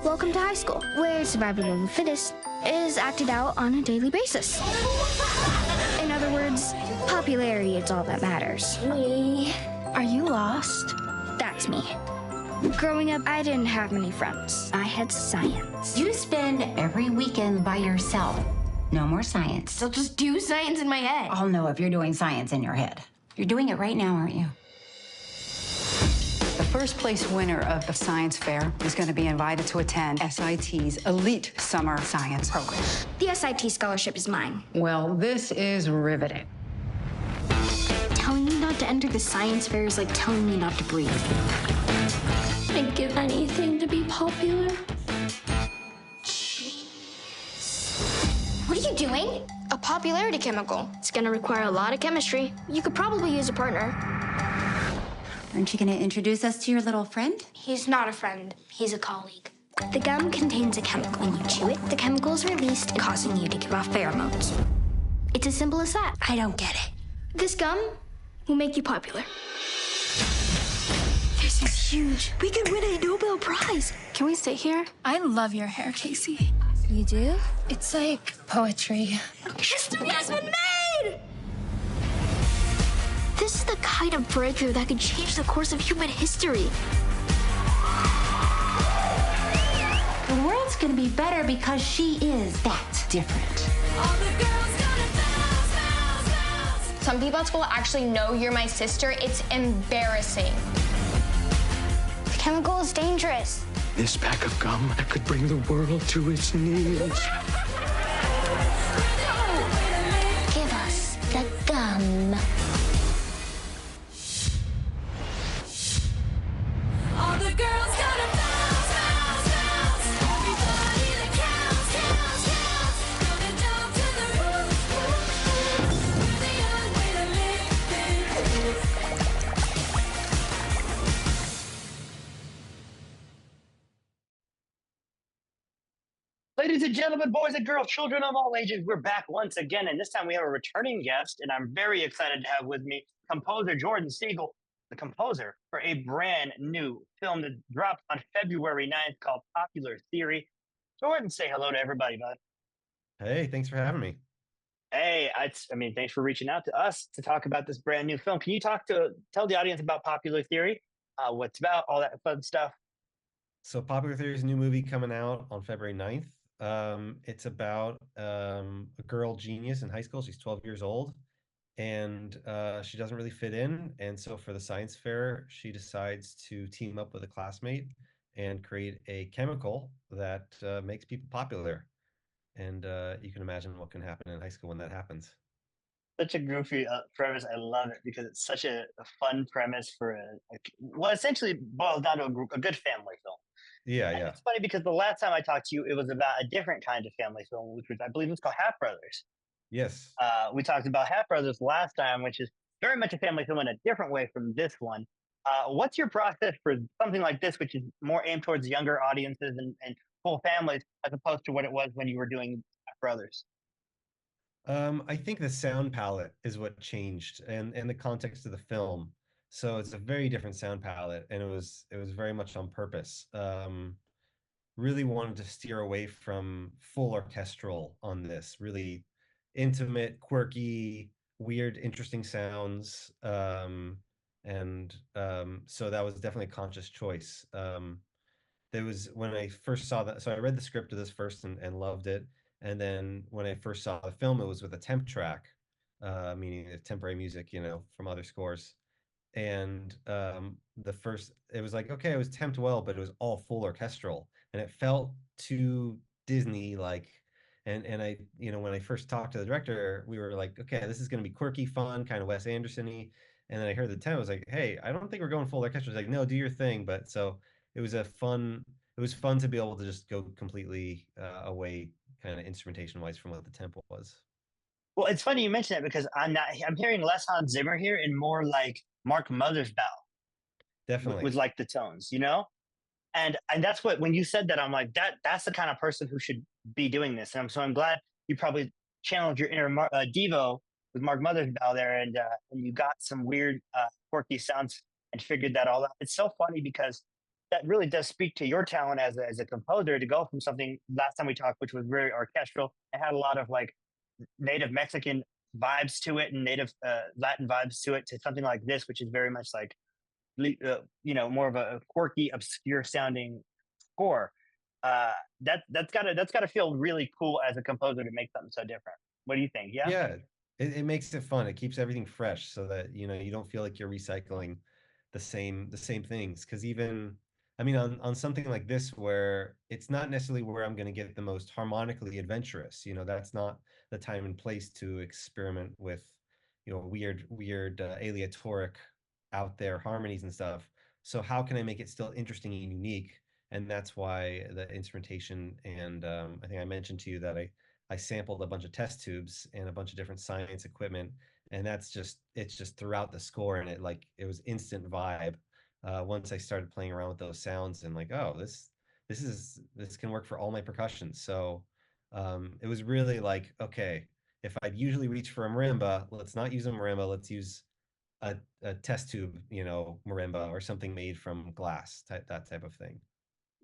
Welcome to high school, where survival of the fittest is acted out on a daily basis. In other words, popularity is all that matters. Me. Are you lost? That's me. Growing up, I didn't have many friends. I had science. You spend every weekend by yourself. No more science. I'll just do science in my head. I'll know if you're doing science in your head. You're doing it right now, aren't you? The first place winner of the science fair is going to be invited to attend SIT's elite summer science program. The SIT scholarship is mine. Well, this is riveting. Telling me not to enter the science fair is like telling me not to breathe. I'd give anything to be popular. What are you doing? A popularity chemical. It's gonna require a lot of chemistry. You could probably use a partner. Aren't you going to introduce us to your little friend? He's not a friend. He's a colleague. The gum contains a chemical. When you chew it, the chemical is released, causing you to give off pheromones. It's as simple as that. I don't get it. This gum will make you popular. This is huge. We could win a Nobel Prize. Can we stay here? I love your hair, Casey. You do? It's like poetry. History has been made! This is the kind of breakthrough that could change the course of human history. The world's going to be better because she is that different. Some people at school actually know you're my sister. It's embarrassing. The chemical is dangerous. This pack of gum could bring the world to its knees. Give us the gum. All the girls gotta bounce, bounce, bounce. Everybody that counts, counts, counts. Gonna jump to the roof. We're the young way to live. Ladies and gentlemen, boys and girls, children of all ages, we're back once again, and this time we have a returning guest, and I'm very excited to have with me composer Jordan Siegel, the composer for a brand new film that drops on February 9th called Popular Theory. Jordan, say hello to everybody, bud. Hey, thanks for having me. Hey, thanks for reaching out to us to talk about this brand new film. Can you tell the audience about Popular Theory, what's about, all that fun stuff? So Popular Theory is a new movie coming out on February 9th. It's about a girl genius in high school. She's 12 years old, and she doesn't really fit in. And so for the science fair, she decides to team up with a classmate and create a chemical that makes people popular. And you can imagine what can happen in high school when that happens. Such a goofy premise. I love it because it's such a fun premise for what essentially boils down to a good family film. Yeah, And yeah. it's funny because the last time I talked to you, it was about a different kind of family film, which was, I believe, it's called Half Brothers. Yes. We talked about Half Brothers last time, which is very much a family film in a different way from this one. What's your process for something like this, which is more aimed towards younger audiences and full families, as opposed to what it was when you were doing Half Brothers? I think the sound palette is what changed, and the context of the film. So it's a very different sound palette, and it was very much on purpose. Really wanted to steer away from full orchestral on this. Really intimate, quirky, weird, interesting sounds. So that was definitely a conscious choice. There was when I first saw that. So I read the script of this first and loved it. And then when I first saw the film, it was with a temp track, meaning the temporary music, from other scores. And it was like, okay, it was temped well, but it was all full orchestral, and it felt too Disney like. And I, when I first talked to the director, we were like, okay, this is going to be quirky, fun, kind of Wes Anderson-y. And then I heard the temp, I was like, hey, I don't think we're going full orchestra. It's like, no, do your thing. But so it was fun to be able to just go completely away, kind of instrumentation wise, from what the tempo was. Well, it's funny you mention that because I'm hearing less Hans Zimmer here and more like Mark Mothersbaugh. Definitely. With like the tones, and that's what, when you said that, I'm like, that's the kind of person who should be doing this. And I'm glad you probably channeled your inner Devo with Mark Mothersbaugh there, and you got some weird quirky sounds and figured that all out. It's so funny because that really does speak to your talent as a composer to go from something last time we talked, which was very orchestral. It had a lot of like native Mexican vibes to it and native Latin vibes to it to something like this, which is very much like more of a quirky, obscure sounding score. Uh, that's gotta feel really cool as a composer to make something so different. What do you think? Yeah. Yeah, it makes it fun. It keeps everything fresh so that, you don't feel like you're recycling the same things. Because even, I mean, on something like this where it's not necessarily where I'm going to get the most harmonically adventurous, that's not the time and place to experiment with, weird aleatoric out there harmonies and stuff. So how can I make it still interesting and unique? And that's why the instrumentation and I think I mentioned to you that I sampled a bunch of test tubes and a bunch of different science equipment, and it's just throughout the score, and it was instant vibe. Once I started playing around with those sounds and like, oh, this can work for all my percussions. So it was really like, okay, if I'd usually reach for a marimba, let's not use a marimba. Let's use a test tube, marimba or something made from glass, that type of thing.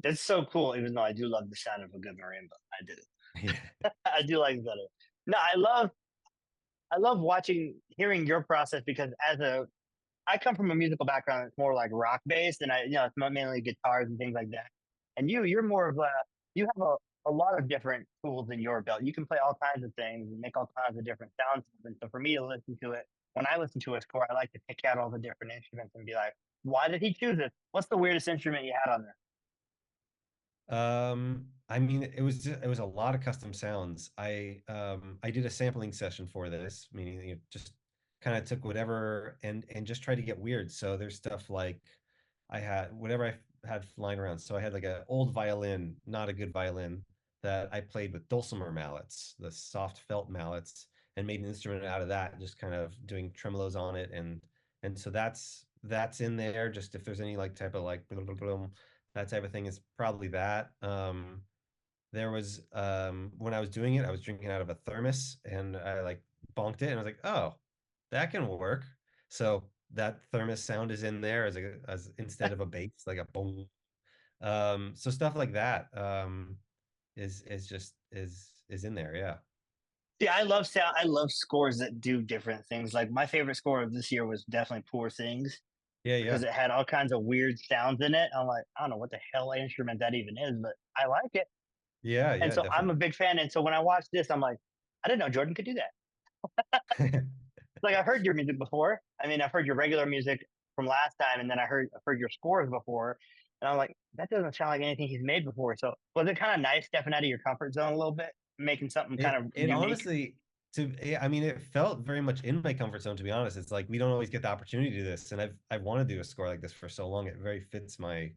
That's so cool. Even though I do love the sound of a good marimba, I do. Yeah. I do like that. No, I love watching, hearing your process because I come from a musical background that's more like rock based, and it's mainly guitars and things like that. And you're more of you have a lot of different tools in your belt. You can play all kinds of things and make all kinds of different sounds. And so for me to listen to it, when I listen to a score, I like to pick out all the different instruments and be like, why did he choose it? What's the weirdest instrument you had on there? I mean, it was a lot of custom sounds. I did a sampling session for this, meaning just kind of took whatever and just tried to get weird. So there's stuff like I had whatever I had flying around. So I had like an old violin, not a good violin, that I played with dulcimer mallets, the soft felt mallets, and made an instrument out of that, just kind of doing tremolos on it, and so that's in there. Just if there's any like type of like that type of thing is probably that. There was when I was doing it, I was drinking out of a thermos and I like bonked it and I was like, oh, that can work. So that thermos sound is in there as instead of a bass, like a boom. So stuff like that is just is in there, yeah. See, I love sound. I love scores that do different things. Like my favorite score of this year was definitely Poor Things Yeah, because yeah. it had all kinds of weird sounds in it. I'm like, I don't know what the hell instrument that even is, but I like it. Yeah, And yeah, so I'm a definitely. big fan. And so when I watched this, I'm like, I didn't know Jordan could do that. Like I've heard your music before. I mean, I've heard your regular music from last time, and then I've heard your scores before, and I'm like, that doesn't sound like anything he's made before. So was it kind of nice stepping out of your comfort zone a little bit, making something kind It of it unique? honestly I mean it felt very much in my comfort zone, to be honest. It's like we don't always get the opportunity to do this, and I've wanted to do a score like this for so long. It very fits my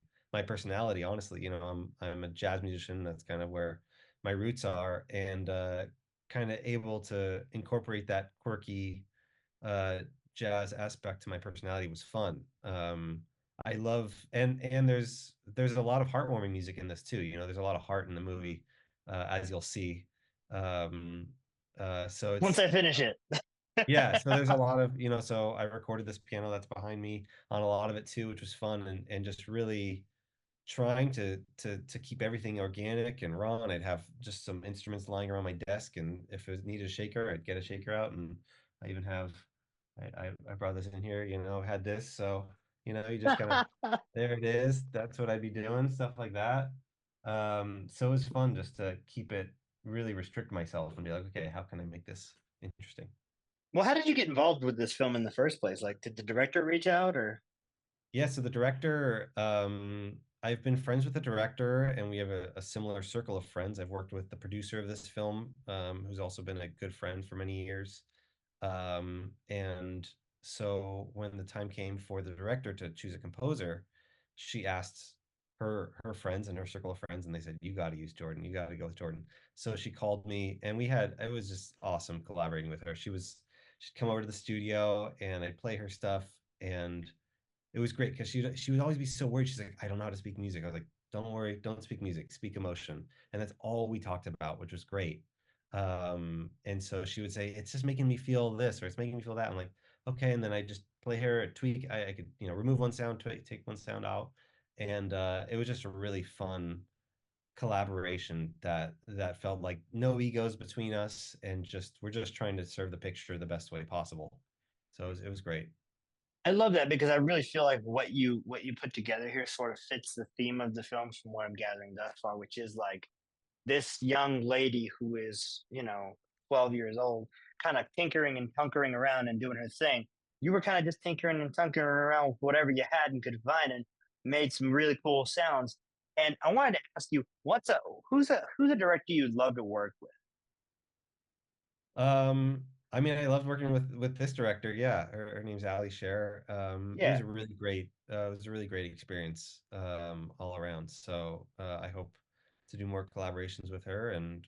personality, honestly. I'm a jazz musician. That's kind of where my roots are, and kind of able to incorporate that quirky uh, jazz aspect to my personality was fun. I love and there's a lot of heartwarming music in this too. There's a lot of heart in the movie, as you'll see. Um, so Once it's I finish it. yeah. So there's a lot of So I recorded this piano that's behind me on a lot of it too, which was fun and just really trying to keep everything organic and raw. And I'd have just some instruments lying around my desk, and if it needed a shaker, I'd get a shaker out. And I even have I brought this in here, had this. So you just kind of there it is. That's what I'd be doing, stuff like that. So it was fun just to keep it really restrict myself and be like, okay, how can I make this interesting? Well, how did you get involved with this film in the first place? Like, did the director reach out, or Yeah, so the director, I've been friends with the director, and we have a similar circle of friends. I've worked with the producer of this film, who's also been a good friend for many years. And so when the time came for the director to choose a composer, she asked her friends and her circle of friends, and they said, "You got to use Jordan. You got to go with Jordan." So she called me, and it was just awesome collaborating with her. She'd come over to the studio, and I'd play her stuff, and it was great because she would always be so worried. She's like, I don't know how to speak music. I was like, don't worry, don't speak music, speak emotion. And that's all we talked about, which was great. And so she would say, it's just making me feel this or it's making me feel that. I'm like, okay. And then I just play her, tweak. I could, remove one sound, take one sound out, and it was just a really fun collaboration that felt like no egos between us, and just we're just trying to serve the picture the best way possible. So it was great. I love that because I really feel like what you put together here sort of fits the theme of the film from what I'm gathering thus far, which is like this young lady who is, 12 years old, kind of tinkering and tunkering around and doing her thing. You were kind of just tinkering and tunkering around with whatever you had and could find and made some really cool sounds. And I wanted to ask you, who's a director you'd love to work with? I mean, I loved working with this director. Yeah, her name's Ali Sher. It was Yeah, a really great, experience, all around. So I hope to do more collaborations with her, and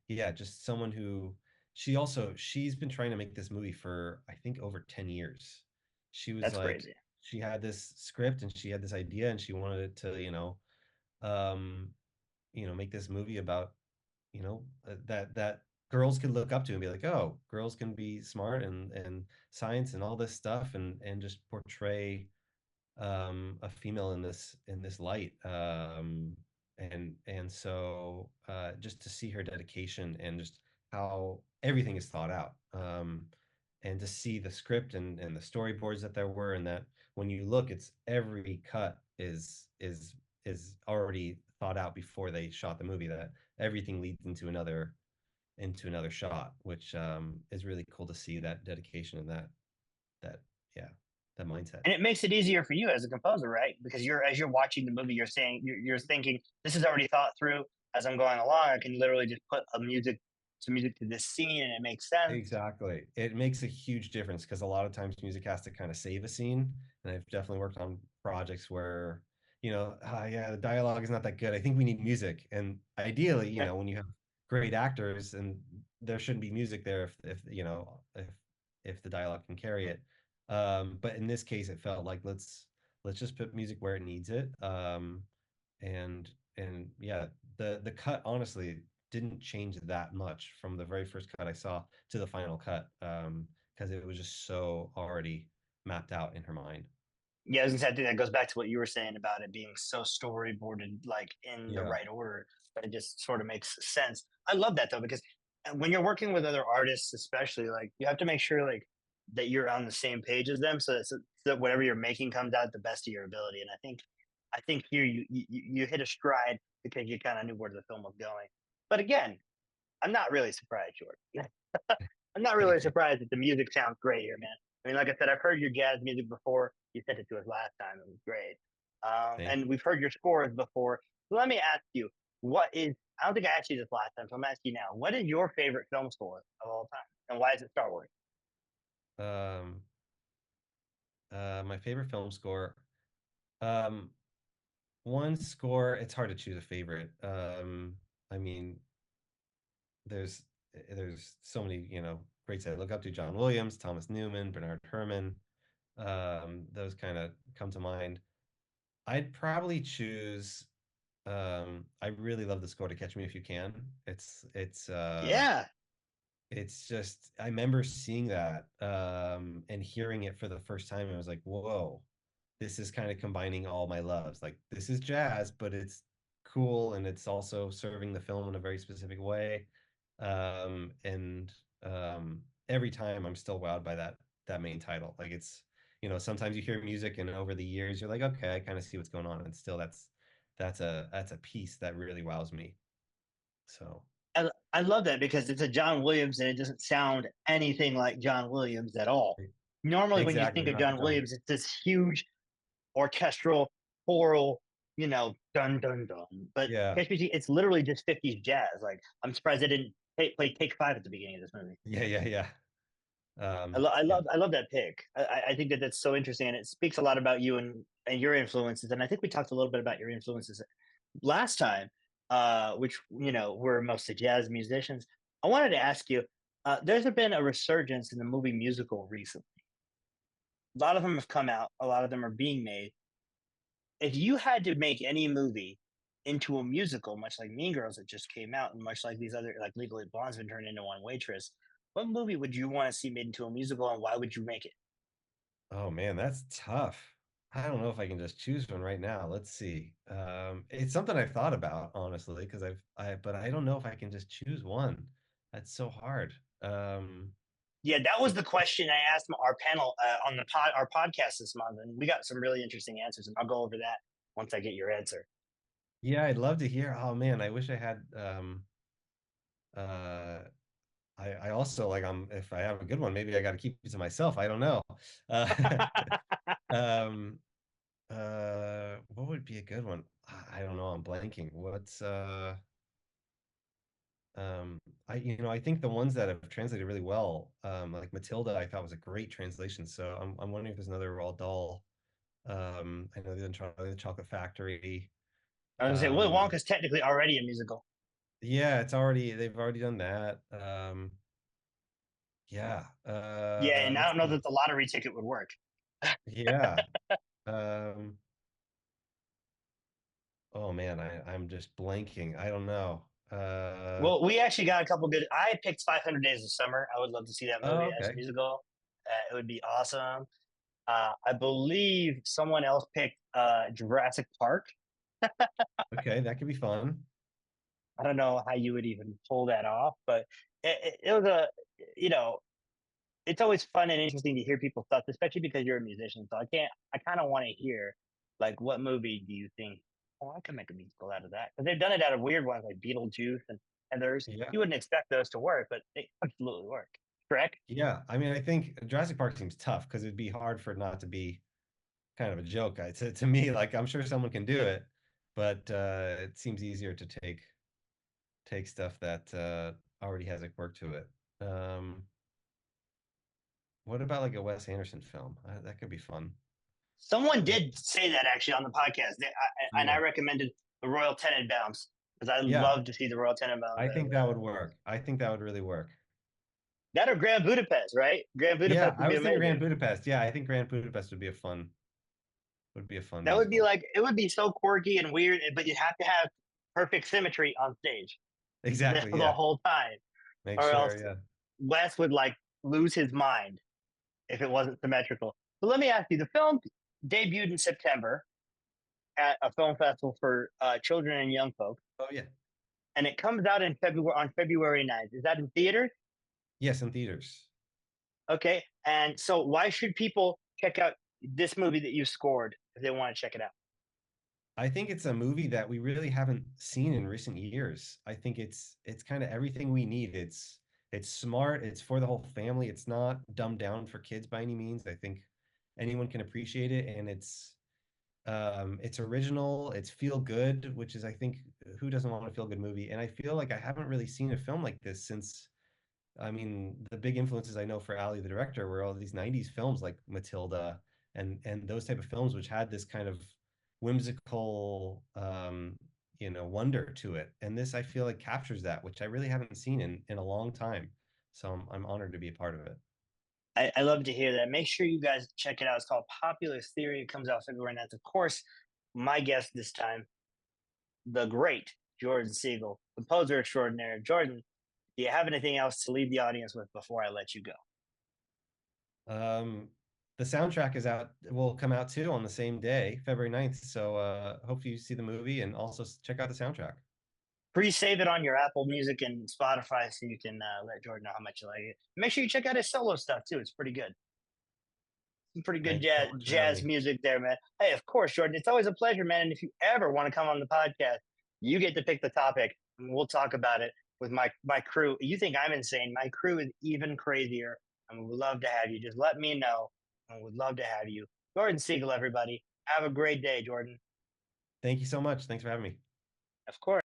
yeah, just someone who she's been trying to make this movie for I think over 10 years. She was that's like, crazy. she had this script and she had this idea and she wanted it to, um, make this movie about that girls can look up to and be like, oh, girls can be smart and science and all this stuff, and just portray a female in this light, and so just to see her dedication and just how everything is thought out, and to see the script and the storyboards that there were, and that when you look, it's every cut is already thought out before they shot the movie, that everything leads into another shot, which is really cool to see that dedication and that yeah, that mindset. And it makes it easier for you as a composer, right? Because as you're watching the movie, you're thinking this is already thought through. As I'm going along, I can literally just put some music to this scene, and it makes sense. Exactly. It makes a huge difference because a lot of times music has to kind of save a scene. And I've definitely worked on projects where, yeah, the dialogue is not that good. I think we need music. And ideally, Yeah. when you have great actors, and there shouldn't be music there if the dialogue can carry it. But in this case, it felt like let's just put music where it needs it. And yeah, the cut honestly didn't change that much from the very first cut I saw to the final cut, because it was just so already mapped out in her mind. Yeah, I was gonna say, I think that goes back to what you were saying about it being so storyboarded, like in the Yeah. right order, but it just sort of makes sense. I love that though, because when you're working with other artists, especially, like you have to make sure like that you're on the same page as them, so that whatever you're making comes out the best of your ability. And I think here you hit a stride because you kind of knew where the film was going. But again, I'm not really surprised, Jordan. I'm not really Thank you. surprised that the music sounds great here, man. I mean, like I said, I've heard your jazz music before. You sent it to us last time; it was great. Thank And we've heard your scores before. So let me ask you, what is? I don't think I asked you this last time, so I'm asking you now. What is your favorite film score of all time, and why is it Star Wars? you. My favorite film score. Um, One score, it's hard to choose a favorite. I mean, there's there's so many, greats I look up to: John Williams, Thomas Newman, Bernard Herrmann. Those kind of come to mind. I'd probably choose. I really love the score to Catch Me If You Can. Yeah, It's just, I remember seeing that, and hearing it for the first time. I was like, whoa, this is kind of combining all my loves. Like, this is jazz, but it's cool and it's also serving the film in a very specific way. And every time I'm still wowed by that main title. Like, it's, sometimes you hear music and over the years you're like, okay, I kind of see what's going on, and still that's a piece that really wows me. So I love that because it's a John Williams and it doesn't sound anything like John Williams at all. Normally, when you think exactly, of not John at all. Williams, it's this huge orchestral, choral, dun dun dun. But Yeah. Catch Me, it's literally just 50s jazz. Like I'm surprised they didn't play Take Five at the beginning of this movie. Yeah, yeah, yeah. I Yeah. love I love that pick. I think that that's so interesting, and it speaks a lot about you and your influences. And I think we talked a little bit about your influences last time, which were mostly jazz musicians. I wanted to ask you, there's been a resurgence in the movie musical recently. A lot of them have come out. A lot of them are being made. If you had to make any movie into a musical, much like Mean Girls that just came out, and much like these other, like Legally Blonde's been turned into One Waitress, what movie would you want to see made into a musical, and why would you make it? Oh man, that's tough. I don't know if I can just choose one right now. Let's see. It's something I've thought about, honestly, because but I don't know if I can just choose one. That's so hard. Um, Yeah, that was the question I asked our panel on our podcast this month, and we got some really interesting answers, and I'll go over that once I get your answer. yeah, I'd love to hear. Oh man, I wish I had uh I also like if I have a good one, maybe I got to keep it to myself. I don't know. Uh, um, what would be a good one? I don't know. I'm blanking. What's um, I think the ones that have translated really well, like Matilda, I thought was a great translation. So I'm wondering if there's another Roald Dahl. I know they've done Charlie and the Chocolate Factory. I was gonna say Willy Um, Wonka's technically already a musical. yeah, they've already done that. Yeah. Yeah, and I Let's don't know see. that the lottery ticket would work. Yeah. Um, oh man, I'm just blanking. I don't know. Well, we actually got a couple good. I picked 500 Days of Summer. I would love to see that Oh, movie as a okay. musical. It would be awesome. I believe someone else picked Jurassic Park. Okay, that could be fun. I don't know how you would even pull that off, but it was a, you know, it's always fun and interesting to hear people's thoughts, especially because you're a musician. So I kind of want to hear, like, what movie do you think, oh, I could make a musical out of that? Because they've done it out of weird ones like Beetlejuice and others. Yeah. You wouldn't expect those to work, but they absolutely work. Shrek? Yeah. I mean, I think Jurassic Park seems tough because it'd be hard for it not to be kind of a joke. To me, like I'm sure someone can do it, but it seems easier to take stuff that already has a quirk to it. What about like a Wes Anderson film? That could be fun. Someone Like, did say that actually on the podcast, and I yeah. recommended the Royal Tenenbaums because I Yeah, love to see the Royal Tenenbaums. I think that would work. I think that would really work. That or Grand Budapest, right? Grand Yeah, Budapest would I be was thinking amazing. Grand Budapest. Yeah, I think Grand Budapest would be a fun That would be musical. like it would be so quirky and weird, but you have to have perfect symmetry on stage Exactly, the yeah. whole time, Make or sure, else yeah. Wes would like lose his mind if it wasn't symmetrical. So let me ask you: the film debuted in September at a film festival for children and young folks, Oh yeah. and it comes out in February on February 9th. Is that in theaters? Yes, in theaters. Okay, and so why should people check out this movie that you scored if they want to check it out? I think it's a movie that we really haven't seen in recent years. I think it's kind of everything we need. It's smart, it's for the whole family. It's not dumbed down for kids by any means. I think anyone can appreciate it, and it's original, it's feel good, which is I think who doesn't want a feel good movie? And I feel like I haven't really seen a film like this since I mean, the big influences I know for Ali, the director, were all these '90s films like Matilda and those type of films, which had this kind of whimsical, wonder to it. And this, I feel like, captures that, which I really haven't seen in a long time. So I'm honored to be a part of it. I love to hear that. Make sure you guys check it out. It's called Popular Theory. It comes out February 9th. Of course, my guest this time, the great Jordan Siegel, composer extraordinaire. Jordan, do you have anything else to leave the audience with before I let you go? Um, the soundtrack will come out too on the same day, February 9th. So hopefully you see the movie and also check out the soundtrack. Pre-save it on your Apple Music and Spotify so you can let Jordan know how much you like it. Make sure you check out his solo stuff too. It's pretty good. Some pretty good Thank you so much for having jazz me. music there, man. Hey, of course, Jordan. It's always a pleasure, man. And if you ever want to come on the podcast, you get to pick the topic, and we'll talk about it with my crew. You think I'm insane? My crew is even crazier, and we would love to have you. Just let me know, and we'd love to have you. Jordan Siegel, everybody. Have a great day, Jordan. Thank you so much. Thanks for having me. Of course.